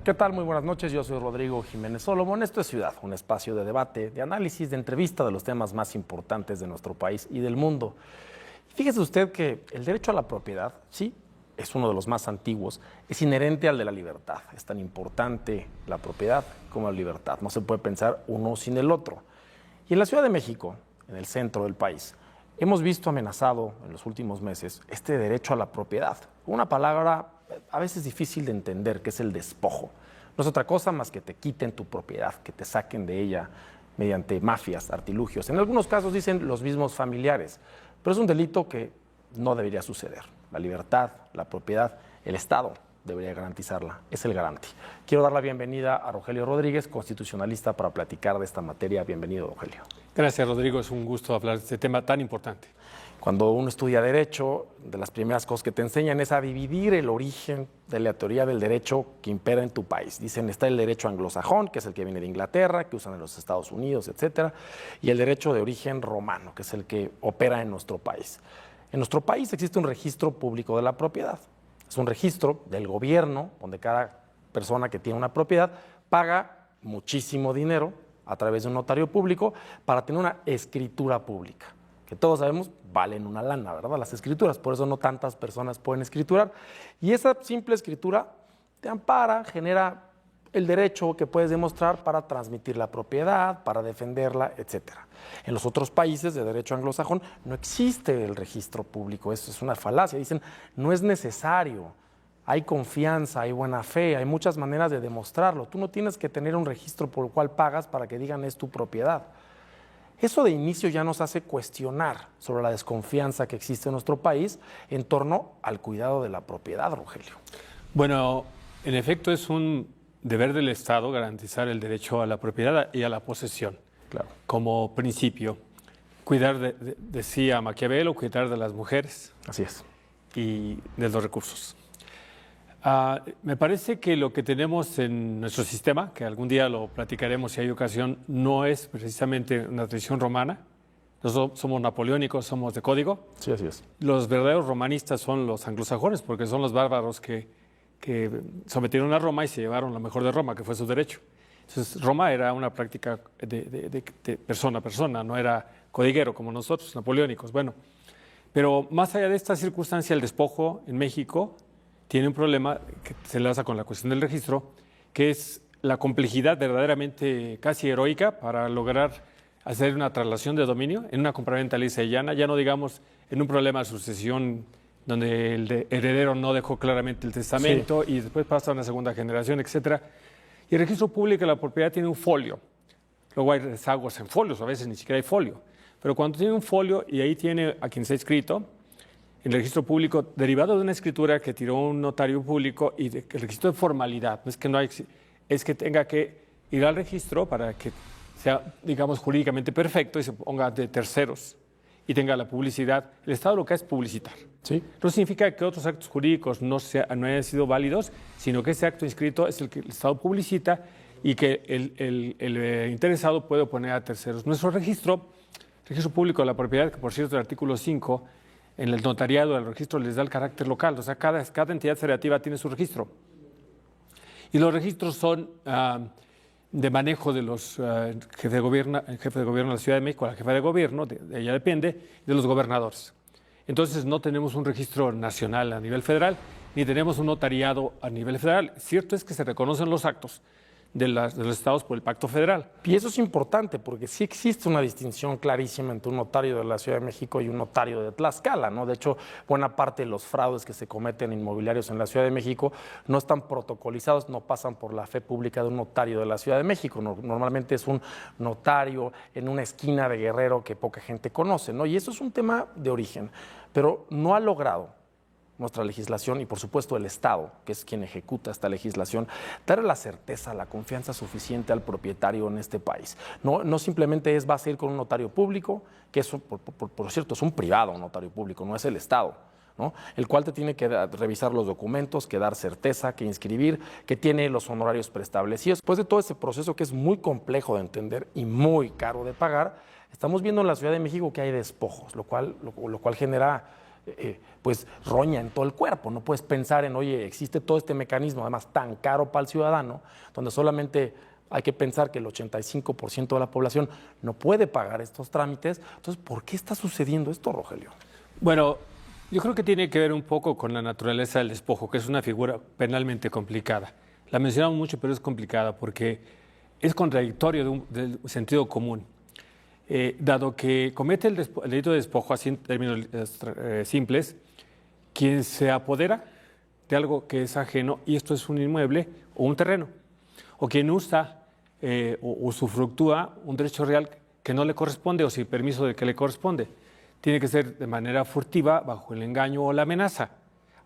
¿Qué tal? Muy buenas noches, yo soy Rodrigo Jiménez Solomon. Esto es Ciudad, un espacio de debate, de análisis, de entrevista de los temas más importantes de nuestro país y del mundo. Fíjese usted que el derecho a la propiedad, sí, es uno de los más antiguos, es inherente al de la libertad. Es tan importante la propiedad como la libertad. No se puede pensar uno sin el otro. Y en la Ciudad de México, en el centro del país, hemos visto amenazado en los últimos meses este derecho a la propiedad. Una palabra a veces difícil de entender, que es el despojo. No es otra cosa más que te quiten tu propiedad, que te saquen de ella mediante mafias, artilugios. En algunos casos dicen los mismos familiares, pero es un delito que no debería suceder. La libertad, la propiedad, el Estado debería garantizarla, es el garante. Quiero dar la bienvenida a Rogelio Rodríguez, constitucionalista, para platicar de esta materia. Bienvenido, Rogelio. Gracias, Rodrigo. Es un gusto hablar de este tema tan importante. Cuando uno estudia Derecho, de las primeras cosas que te enseñan es a dividir el origen de la teoría del derecho que impera en tu país. Dicen, está el derecho anglosajón, que es el que viene de Inglaterra, que usan en los Estados Unidos, etcétera, y el derecho de origen romano, que es el que opera en nuestro país. En nuestro país existe un registro público de la propiedad. Es un registro del gobierno, donde cada persona que tiene una propiedad paga muchísimo dinero a través de un notario público para tener una escritura pública, que todos sabemos valen una lana, ¿verdad? Las escrituras, por eso no tantas personas pueden escriturar. Y esa simple escritura te ampara, genera el derecho que puedes demostrar para transmitir la propiedad, para defenderla, etcétera. En los otros países de derecho anglosajón no existe el registro público, eso es una falacia. Dicen, no es necesario, hay confianza, hay buena fe, hay muchas maneras de demostrarlo. Tú no tienes que tener un registro por el cual pagas para que digan es tu propiedad. Eso de inicio ya nos hace cuestionar sobre la desconfianza que existe en nuestro país en torno al cuidado de la propiedad, Rogelio. Bueno, en efecto es un deber del Estado garantizar el derecho a la propiedad y a la posesión. Claro. Como principio, cuidar, decía Maquiavelo, cuidar de las mujeres. Así es. Y de los recursos. Me parece que lo que tenemos en nuestro sistema, que algún día lo platicaremos si hay ocasión, no es precisamente una tradición romana. Nosotros somos napoleónicos, somos de código. Sí, así es. Los verdaderos romanistas son los anglosajones, porque son los bárbaros que sometieron a Roma y se llevaron lo mejor de Roma, que fue su derecho. Entonces, Roma era una práctica de persona a persona, no era codiguero como nosotros, napoleónicos. Bueno, pero más allá de esta circunstancia, el despojo en México tiene un problema que se enlaza con la cuestión del registro, que es la complejidad verdaderamente casi heroica para lograr hacer una traslación de dominio en una compraventa lisa y llana, ya no digamos en un problema de sucesión donde el heredero no dejó claramente el testamento y después pasa a una segunda generación, etcétera. Y el registro público de la propiedad tiene un folio. Luego hay rezagos en folios, a veces ni siquiera hay folio. Pero cuando tiene un folio y ahí tiene a quien se ha escrito, en el registro público, derivado de una escritura que tiró un notario público y el registro de formalidad, no es que no hay, es que tenga que ir al registro para que sea, digamos, jurídicamente perfecto y se ponga de terceros y tenga la publicidad. El Estado lo que hace es publicitar. Sí. No significa que otros actos jurídicos no hayan sido válidos, sino que ese acto inscrito es el que el Estado publicita y que el interesado puede oponer a terceros. Nuestro registro público de la propiedad, que por cierto el artículo 5, en el notariado, el registro les da el carácter local, o sea, cada entidad federativa tiene su registro. Y los registros son de manejo de los jefes de gobierno, el jefe de gobierno de la Ciudad de México, la jefa de gobierno, de ella depende, de los gobernadores. Entonces no tenemos un registro nacional a nivel federal, ni tenemos un notariado a nivel federal. Cierto es que se reconocen los actos de los estados por el Pacto Federal. Y eso es importante porque sí existe una distinción clarísima entre un notario de la Ciudad de México y un notario de Tlaxcala, ¿no? De hecho, buena parte de los fraudes que se cometen inmobiliarios en la Ciudad de México no están protocolizados, no pasan por la fe pública de un notario de la Ciudad de México. Normalmente es un notario en una esquina de Guerrero que poca gente conoce, ¿no? Y eso es un tema de origen, pero no ha logrado nuestra legislación y por supuesto el Estado, que es quien ejecuta esta legislación, dar la certeza, la confianza suficiente al propietario en este país. No simplemente vas a ir con un notario público, que eso, por cierto, es un privado, un notario público, no es el Estado, ¿no? El cual te tiene que revisar los documentos, que dar certeza, que inscribir, que tiene los honorarios preestablecidos. Después de todo ese proceso que es muy complejo de entender y muy caro de pagar, estamos viendo en la Ciudad de México que hay despojos, lo cual genera pues roña en todo el cuerpo. No puedes pensar en, oye, existe todo este mecanismo, además tan caro para el ciudadano, donde solamente hay que pensar que el 85% de la población no puede pagar estos trámites. Entonces, ¿por qué está sucediendo esto, Rogelio? Bueno, yo creo que tiene que ver un poco con la naturaleza del despojo, que es una figura penalmente complicada. La mencionamos mucho, pero es complicada porque es contradictorio del sentido común. Dado que comete el delito de despojo, así en términos simples, quien se apodera de algo que es ajeno, y esto es un inmueble o un terreno, o quien usa o usufructúa un derecho real que no le corresponde o sin permiso de que le corresponde. Tiene que ser de manera furtiva, bajo el engaño o la amenaza.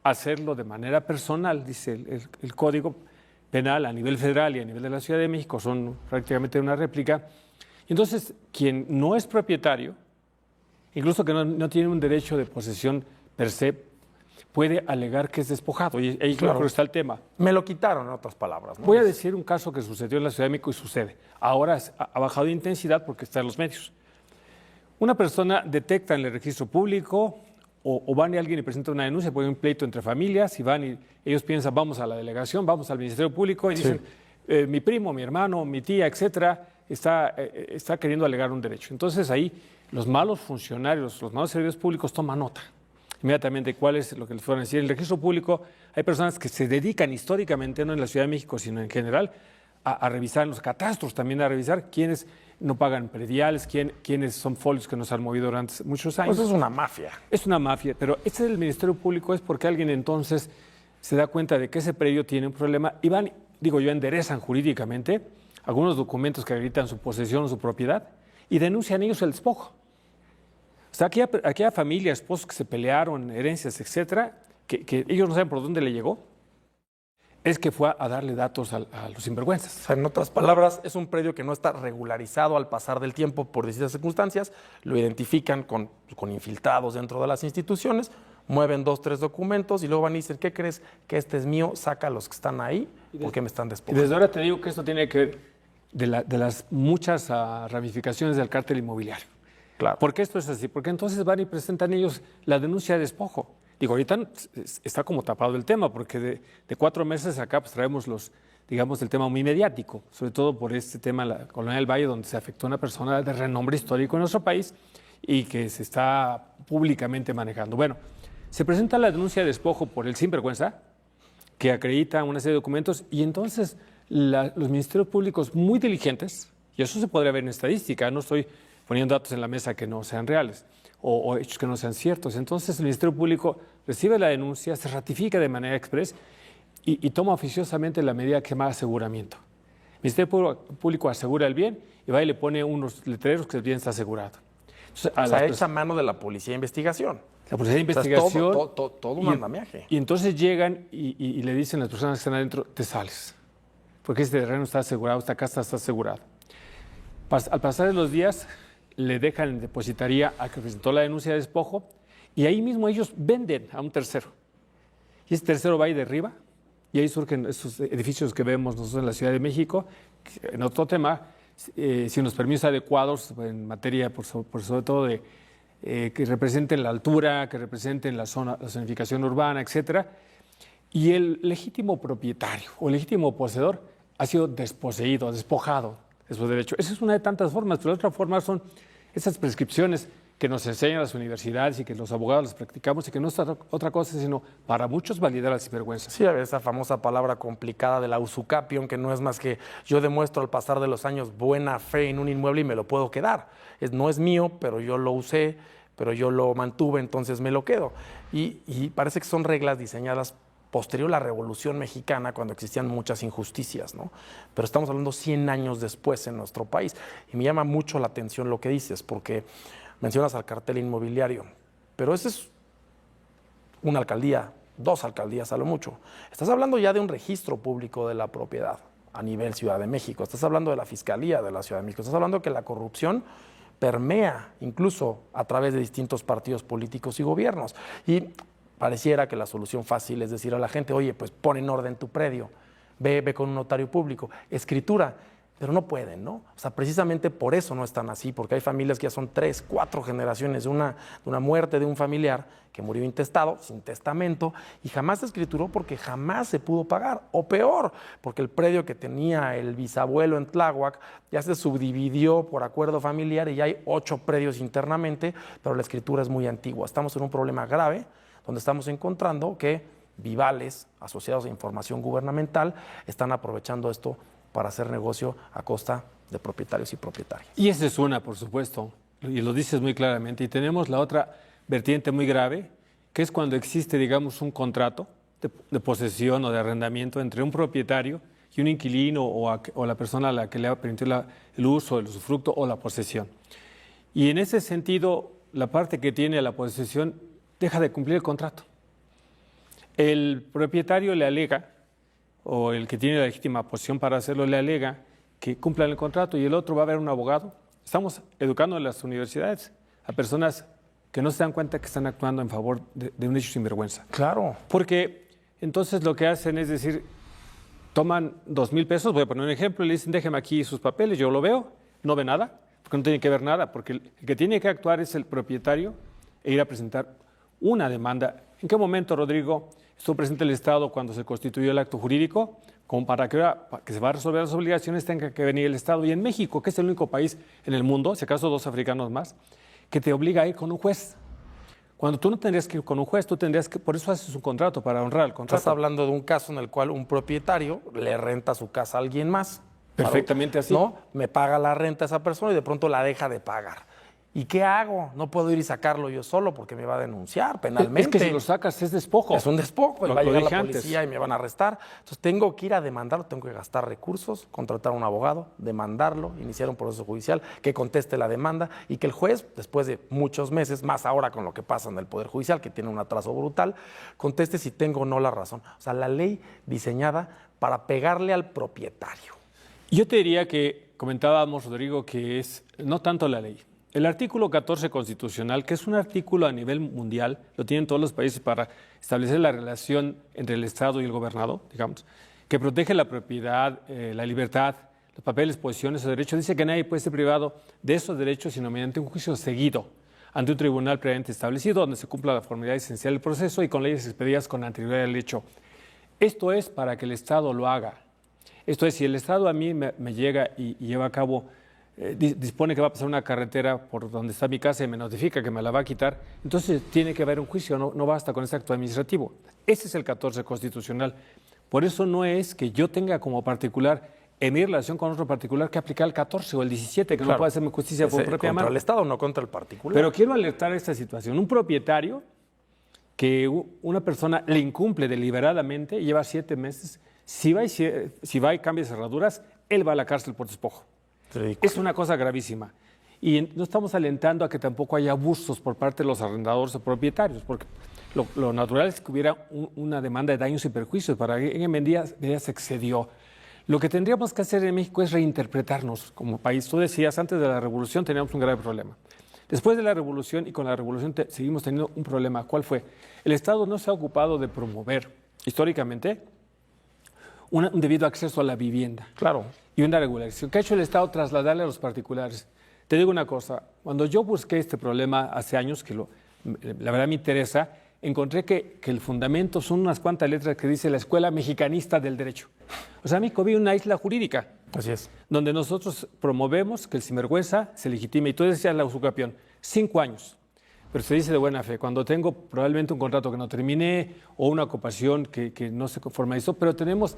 Hacerlo de manera personal, dice el Código Penal a nivel federal y a nivel de la Ciudad de México, son prácticamente una réplica. Entonces, quien no es propietario, incluso que no tiene un derecho de posesión per se, puede alegar que es despojado. Y ahí claro está el tema. Me lo quitaron, en otras palabras, ¿no? Voy a decir un caso que sucedió en la Ciudad de México y sucede. Ahora ha bajado de intensidad porque está en los medios. Una persona detecta en el registro público o van y alguien y presenta una denuncia, pone un pleito entre familias y van y ellos piensan, vamos a la delegación, vamos al Ministerio Público y dicen, mi primo, mi hermano, mi tía, etcétera, está queriendo alegar un derecho. Entonces ahí los malos funcionarios, los malos servidores públicos toman nota inmediatamente cuál es lo que les fueron a decir. En el registro público hay personas que se dedican históricamente, no en la Ciudad de México, sino en general, a revisar en los catastros, también a revisar quiénes no pagan prediales, quiénes son folios que nos han movido durante muchos años. Pues es una mafia. Es una mafia, pero este del Ministerio Público es porque alguien entonces se da cuenta de que ese predio tiene un problema y van, digo yo, enderezan jurídicamente algunos documentos que acreditan su posesión o su propiedad y denuncian ellos el despojo. O sea, aquella familia, esposos que se pelearon, herencias, etcétera, que ellos no saben por dónde le llegó, es que fue a darle datos a los sinvergüenzas. O sea, en otras palabras, es un predio que no está regularizado al pasar del tiempo por distintas circunstancias, lo identifican con infiltrados dentro de las instituciones, mueven 2, 3 documentos y luego van y dicen, ¿qué crees? Que este es mío, saca a los que están ahí, porque me están Y despojando. desde ahora te digo que esto tiene que ver de las muchas ramificaciones del cártel inmobiliario. Claro. ¿Por qué esto es así? Porque entonces van y presentan ellos la denuncia de despojo. Digo, ahorita está como tapado el tema, porque de 4 meses acá pues traemos el tema muy mediático, sobre todo por este tema, la Colonia del Valle, donde se afectó a una persona de renombre histórico en nuestro país y que se está públicamente manejando. Bueno, se presenta la denuncia de despojo por el sinvergüenza, que acredita una serie de documentos, y entonces los ministerios públicos muy diligentes, y eso se podría ver en estadística, no estoy poniendo datos en la mesa que no sean reales, o hechos que no sean ciertos. Entonces el Ministerio Público recibe la denuncia, se ratifica de manera express y toma oficiosamente la medida que llama aseguramiento. El Ministerio Público asegura el bien y va y le pone unos letreros que el bien está asegurado. Entonces, o sea, echa mano de la policía de investigación. La policía de investigación. O sea, todo un andamiaje. Y entonces llegan y le dicen a las personas que están adentro, te sales, porque este terreno está asegurado, esta casa está asegurada. Al pasar de los días, le dejan en depositaría a que presentó la denuncia de despojo y ahí mismo ellos venden a un tercero. Y ese tercero va y derriba y ahí surgen esos edificios que vemos nosotros en la Ciudad de México. En otro tema, sin los permisos adecuados en materia, por sobre todo de que representen la altura, que representen la zonificación urbana, etcétera. Y el legítimo propietario o legítimo poseedor ha sido desposeído, despojado de su derecho. Esa es una de tantas formas, pero otra forma son esas prescripciones que nos enseñan las universidades y que los abogados las practicamos y que no es otra cosa sino para muchos validar al sinvergüenza. Sí, esa famosa palabra complicada de la usucapión, que no es más que yo demuestro al pasar de los años buena fe en un inmueble y me lo puedo quedar. No es mío, pero yo lo usé, pero yo lo mantuve, entonces me lo quedo. Y parece que son reglas diseñadas posterior a la Revolución Mexicana, cuando existían muchas injusticias, ¿no? Pero estamos hablando 100 años después en nuestro país. Y me llama mucho la atención lo que dices, porque mencionas al cartel inmobiliario, pero ese es una alcaldía, 2 alcaldías a lo mucho. Estás hablando ya de un registro público de la propiedad a nivel Ciudad de México, estás hablando de la Fiscalía de la Ciudad de México, estás hablando de que la corrupción permea incluso a través de distintos partidos políticos y gobiernos. Y pareciera que la solución fácil es decir a la gente, oye, pues pon en orden tu predio, ve con un notario público. Escritura, pero no pueden, ¿no? O sea, precisamente por eso no están así, porque hay familias que ya son 3, 4 generaciones de una muerte de un familiar que murió intestado, sin testamento, y jamás se escrituró porque jamás se pudo pagar. O peor, porque el predio que tenía el bisabuelo en Tláhuac ya se subdividió por acuerdo familiar y ya hay 8 predios internamente, pero la escritura es muy antigua. Estamos en un problema grave donde estamos encontrando que vivales asociados a información gubernamental están aprovechando esto para hacer negocio a costa de propietarios y propietarias. Y esa es una, por supuesto, y lo dices muy claramente. Y tenemos la otra vertiente muy grave, que es cuando existe, digamos, un contrato de posesión o de arrendamiento entre un propietario y un inquilino o la persona a la que le ha permitido el uso, el usufructo o la posesión. Y en ese sentido, la parte que tiene la posesión deja de cumplir el contrato. El propietario le alega, o el que tiene la legítima posición para hacerlo le alega que cumplan el contrato y el otro va a ver un abogado. Estamos educando en las universidades a personas que no se dan cuenta que están actuando en favor de un hecho sinvergüenza. Claro. Porque entonces lo que hacen es decir, toman 2,000 pesos, voy a poner un ejemplo, y le dicen, déjeme aquí sus papeles, yo lo veo, no ve nada, porque no tiene que ver nada, porque el que tiene que actuar es el propietario e ir a presentar una demanda. ¿En qué momento, Rodrigo, estuvo presente el Estado cuando se constituyó el acto jurídico? Como para que se va a resolver las obligaciones tenga que venir el Estado. Y en México, que es el único país en el mundo, si acaso 2 africanos más, que te obliga a ir con un juez. Cuando tú no tendrías que ir con un juez, tú tendrías que, por eso haces un contrato, para honrar el contrato. Estás hablando de un caso en el cual un propietario le renta su casa a alguien más. Perfectamente así. No, me paga la renta a esa persona y de pronto la deja de pagar. ¿Y qué hago? No puedo ir y sacarlo yo solo porque me va a denunciar penalmente. Es que si lo sacas es despojo. Es un despojo, Lo va a llegar la antes. policía y me van a arrestar. Entonces tengo que ir a demandarlo, tengo que gastar recursos, contratar a un abogado, demandarlo, iniciar un proceso judicial, que conteste la demanda y que el juez, después de muchos meses, más ahora con lo que pasa en el Poder Judicial, que tiene un atraso brutal, conteste si tengo o no la razón. O sea, la ley diseñada para pegarle al propietario. Yo te diría que, comentábamos, Rodrigo, que es no tanto la ley. El artículo 14 constitucional, que es un artículo a nivel mundial, lo tienen todos los países para establecer la relación entre el Estado y el gobernado, digamos, que protege la propiedad, la libertad, los papeles, posiciones o derechos. Dice que nadie puede ser privado de esos derechos sino mediante un juicio seguido ante un tribunal previamente establecido, donde se cumpla la formalidad esencial del proceso y con leyes expedidas con anterioridad al hecho. Esto es para que el Estado lo haga. Esto es, si el Estado a mí me llega y lleva a cabo, dispone que va a pasar una carretera por donde está mi casa y me notifica que me la va a quitar, entonces tiene que haber un juicio, no basta con ese acto administrativo. Ese es el 14 constitucional. Por eso no es que yo tenga como particular, en mi relación con otro particular, que aplicar el 14 o el 17, que claro, no puede hacerme justicia por propia mano. Contra el Estado, no contra el particular. Pero quiero alertar a esta situación. Un propietario que una persona le incumple deliberadamente, lleva 7 meses, si va y cambia cerraduras, él va a la cárcel por despojo. Es una cosa gravísima. Y no estamos alentando a que tampoco haya abusos por parte de los arrendadores o propietarios, porque lo natural es que hubiera una demanda de daños y perjuicios. Para en Medida se excedió. Lo que tendríamos que hacer en México es reinterpretarnos como país. Tú decías, antes de la Revolución teníamos un grave problema. Después de la Revolución y con la Revolución seguimos teniendo un problema. ¿Cuál fue? El Estado no se ha ocupado de promover, históricamente, un debido acceso a la vivienda. Claro. Y una regularización. ¿Qué ha hecho el Estado? Trasladarle a los particulares. Te digo una cosa, cuando yo busqué este problema hace años, que la verdad me interesa, encontré que el fundamento son unas cuantas letras que dice la Escuela Mexicanista del Derecho. O sea, México vive una isla jurídica. Así es. Donde nosotros promovemos que el sinvergüenza se legitime. Y tú decías la usucapión, 5 años. Pero se dice de buena fe, cuando tengo probablemente un contrato que no terminé o una ocupación que no se formalizó, pero tenemos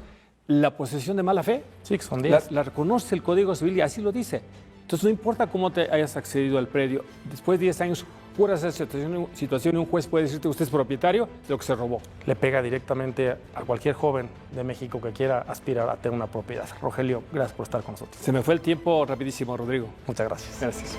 la posesión de mala fe. Sí, que son 10. La reconoce el Código Civil y así lo dice. Entonces no importa cómo te hayas accedido al predio, después de 10 años, pura esa situación, un juez puede decirte que usted es propietario de lo que se robó. Le pega directamente a cualquier joven de México que quiera aspirar a tener una propiedad. Rogelio, gracias por estar con nosotros. Se me fue el tiempo rapidísimo, Rodrigo. Muchas gracias. Gracias.